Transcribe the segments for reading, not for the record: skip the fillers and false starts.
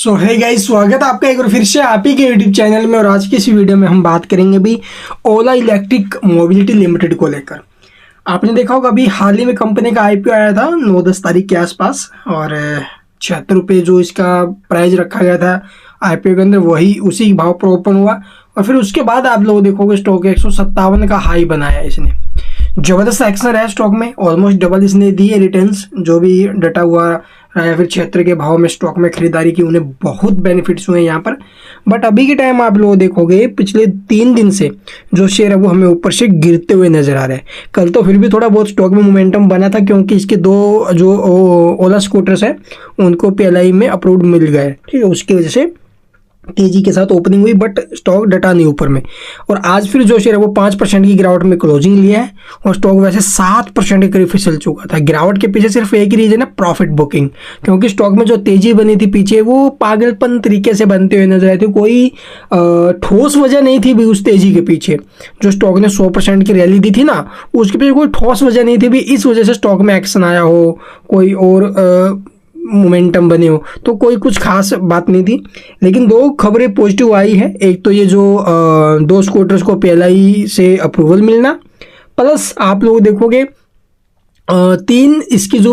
सो है गाइस, स्वागत है आपका एक बार फिर से आप ही के यूट्यूब चैनल में। और आज की इस वीडियो में हम बात करेंगे भी ओला इलेक्ट्रिक मोबिलिटी लिमिटेड को लेकर। आपने देखा होगा अभी हाल ही में कंपनी का आईपीओ आया था 9-10 तारीख के आसपास, और 76 रुपये जो इसका प्राइस रखा गया था आईपीओ के अंदर वही उसी भाव पर ओपन हुआ। और फिर उसके बाद आप लोग देखोगे स्टॉक 157 का हाई बनाया इसने। जबरदस्त एक्शन रहा है स्टॉक में, ऑलमोस्ट डबल इसने दिए रिटर्न्स जो भी डटा हुआ रहा है। फिर 76 के भाव में स्टॉक में खरीदारी की, उन्हें बहुत बेनिफिट्स हुए यहाँ पर। बट अभी के टाइम आप लोग देखोगे पिछले 3 दिन से जो शेयर है वो हमें ऊपर से गिरते हुए नजर आ रहे हैं। कल तो फिर भी थोड़ा बहुत स्टॉक में मोमेंटम बना था क्योंकि इसके 2 जो ओला स्कूटर्स है उनको पीएलआई में अप्रूव्ड मिल गए, ठीक है। उसकी वजह से तेजी के साथ ओपनिंग हुई बट स्टॉक डटा नहीं ऊपर में। और आज फिर जो शेयर है वो 5% की गिरावट में क्लोजिंग लिया है और स्टॉक वैसे 7% के करीब फिसल चुका था। गिरावट के पीछे सिर्फ एक ही रीजन है, प्रॉफिट बुकिंग, क्योंकि स्टॉक में जो तेजी बनी थी पीछे वो पागलपन तरीके से बनते हुए नजर आए थे। कोई ठोस वजह नहीं थी भी उस तेजी के पीछे। जो स्टॉक ने 100% की रैली दी थी ना, उसके पीछे कोई ठोस वजह नहीं थी भी इस वजह से स्टॉक में एक्शन आया हो, कोई और मोमेंटम बने हो, तो कोई कुछ खास बात नहीं थी। लेकिन 2 खबरें पॉजिटिव आई है। एक तो ये जो 2 स्कूटर्स को पीएलआई से अप्रूवल मिलना, प्लस आप लोग देखोगे 3 इसकी जो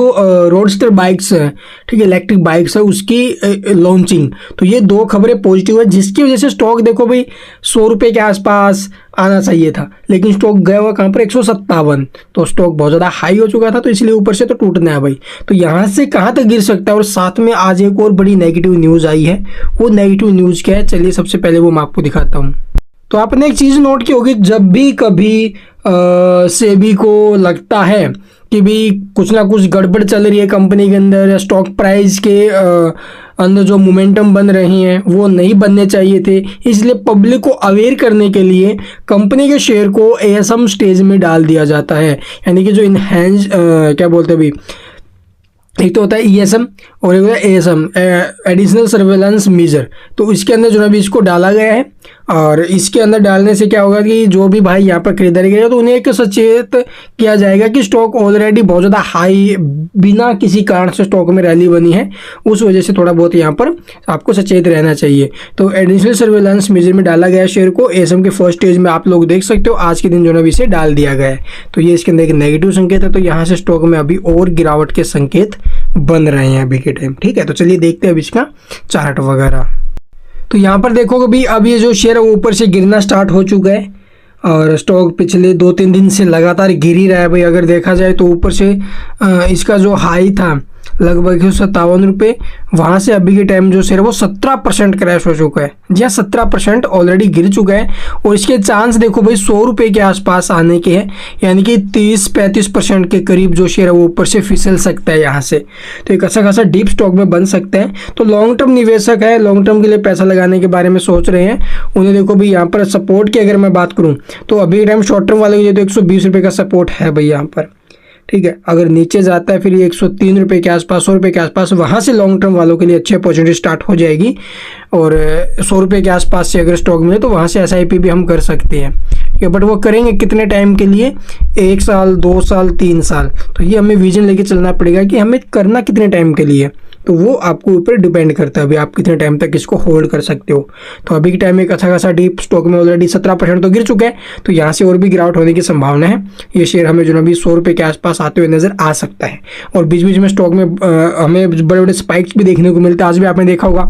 रोडस्टर बाइक्स है, ठीक है, इलेक्ट्रिक बाइक्स है, उसकी लॉन्चिंग। तो ये 2 खबरें पॉजिटिव है जिसकी वजह से स्टॉक देखो भाई 100 रुपये के आसपास आना चाहिए था, लेकिन स्टॉक गया हुआ कहाँ पर 157। तो स्टॉक बहुत ज़्यादा हाई हो चुका था, तो इसलिए ऊपर से तो टूटना है भाई। तो यहाँ से कहाँ तक गिर सकता है। और साथ में आज एक और बड़ी नेगेटिव न्यूज़ आई है। वो नेगेटिव न्यूज़ क्या है, चलिए सबसे पहले वो मैं आपको दिखाता हूँ। तो आपने एक चीज़ नोट की होगी, जब भी कभी सेबी को लगता है कि भी कुछ ना कुछ गड़बड़ चल रही है कंपनी के अंदर, स्टॉक प्राइस के अंदर जो मोमेंटम बन रही हैं वो नहीं बनने चाहिए थे, इसलिए पब्लिक को अवेयर करने के लिए कंपनी के शेयर को एएसएम स्टेज में डाल दिया जाता है। यानी कि जो इनहैंस क्या बोलते हैं अभी, एक तो होता है ईएसएम और एक होता है एएसएम, एडिशनल सर्वेलेंस मेजर। तो इसके अंदर जो है अभी इसको डाला गया है। और इसके अंदर डालने से क्या होगा कि जो भी भाई यहाँ पर खरीदारी करेगा तो उन्हें एक सचेत किया जाएगा कि स्टॉक ऑलरेडी बहुत ज़्यादा हाई, बिना किसी कारण से स्टॉक में रैली बनी है, उस वजह से थोड़ा बहुत यहाँ पर आपको सचेत रहना चाहिए। तो एडिशनल सर्वेलेंस मेजर में डाला गया शेयर को, एएसएम के फर्स्ट स्टेज में आप लोग देख सकते हो आज के दिन जो है इसे डाल दिया गया है। तो ये इसके अंदर एक नेगेटिव संकेत है। तो यहाँ से स्टॉक में अभी और गिरावट के संकेत बन रहे हैं अभी के टाइम, ठीक है। तो चलिए देखते हैं अब इसका चार्ट वगैरह। तो यहाँ पर देखोगे भी अब ये जो शेयर है वो ऊपर से गिरना स्टार्ट हो चुका है और स्टॉक पिछले 2-3 दिन से लगातार गिर ही रहा है भाई। अगर देखा जाए तो ऊपर से इसका जो हाई था लगभग 157 रुपये, वहाँ से अभी के टाइम जो शेयर है वो 17% क्रैश हो चुका है। जी हाँ, 17% ऑलरेडी गिर चुका है। और इसके चांस देखो भाई 100 रुपये के आसपास आने के हैं, यानी कि 30-35% के करीब जो शेयर है वो ऊपर से फिसल सकता है यहाँ से। तो एक अच्छा खासा डीप स्टॉक में बन सकता है। तो लॉन्ग टर्म निवेशक है, लॉन्ग टर्म के लिए पैसा लगाने के बारे में सोच रहे हैं, उन्हें देखो भाई यहाँ पर सपोर्ट की अगर मैं बात करूँ तो अभी के टाइम शॉर्ट टर्म वाले के लिए तो 120 रुपये का सपोर्ट है भाई यहाँ पर, ठीक है। अगर नीचे जाता है फिर ये 103 रुपये के आसपास, 100 रुपये के आसपास, वहाँ से लॉन्ग टर्म वालों के लिए अच्छी अपॉर्चुनिटी स्टार्ट हो जाएगी। और 100 रुपये के आसपास से अगर स्टॉक मिले तो वहाँ से एसआईपी भी हम कर सकते हैं, ठीक है। बट वो करेंगे कितने टाइम के लिए, 1 साल, 2 साल, 3 साल। तो ये हमें विजन लेके चलना पड़ेगा कि हमें करना कितने टाइम के लिए, तो वो आपको ऊपर डिपेंड करता है अभी आप कितने टाइम तक इसको होल्ड कर सकते हो। तो अभी के टाइम एक अच्छा खासा डीप स्टॉक में ऑलरेडी 17% तो गिर चुका है, तो यहाँ से और भी गिरावट होने की संभावना है। ये शेयर हमें जो अभी 100 रुपये के आसपास आते हुए नजर आ सकता है। और बीच बीच में स्टॉक में हमें बड़े बड़े स्पाइक्स भी देखने को मिलते हैं। आज भी आपने देखा होगा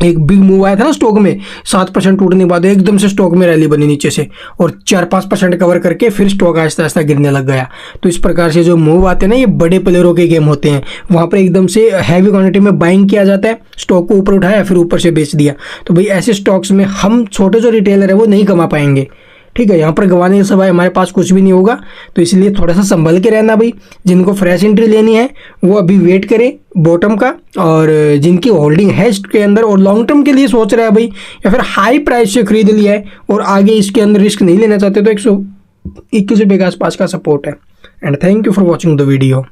एक बिग मूव आया था ना स्टॉक में, 7% टूटने के बाद एकदम से स्टॉक में रैली बनी नीचे से और 4-5% कवर करके फिर स्टॉक आहिस्ता आहिस्ता गिरने लग गया। तो इस प्रकार से जो मूव आते हैं ना, ये बड़े प्लेयरों के गेम होते हैं। वहाँ पर एकदम से हैवी क्वांटिटी में बाइंग किया जाता है, स्टॉक को ऊपर उठाया फिर ऊपर से बेच दिया। तो भाई ऐसे स्टॉक्स में हम छोटे जो रिटेलर है वो नहीं कमा पाएंगे, ठीक है। यहाँ पर गंवाने के सिवाय हमारे पास कुछ भी नहीं होगा। तो इसलिए थोड़ा सा संभल के रहना भाई। जिनको फ्रेश एंट्री लेनी है वो अभी वेट करें बॉटम का, और जिनकी होल्डिंग है इसके अंदर और लॉन्ग टर्म के लिए सोच रहे हैं भाई, या फिर हाई प्राइस से खरीद लिया है और आगे इसके अंदर रिस्क नहीं लेना चाहते, तो 121 रुपये के आसपास का सपोर्ट है। And thank you for watching the video.